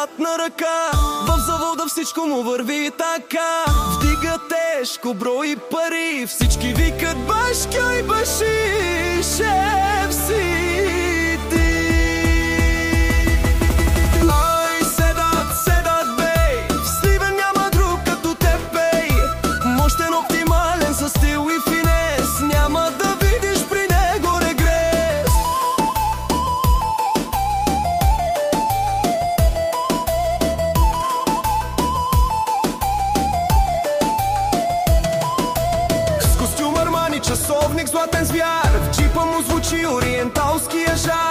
златна ръка. В завода всичко му върви така. Вдига тежко, брои пари. Всички викат башка и баши. Шеф си ти. Ай, седат бей. В Сливен няма друг като теб, бей. Мощен, оптимален, със стил и финес. Няма да видиш при него регрес. С костюм Армани, часовник, златен звяр. В джипа му звучи ориенталския жар.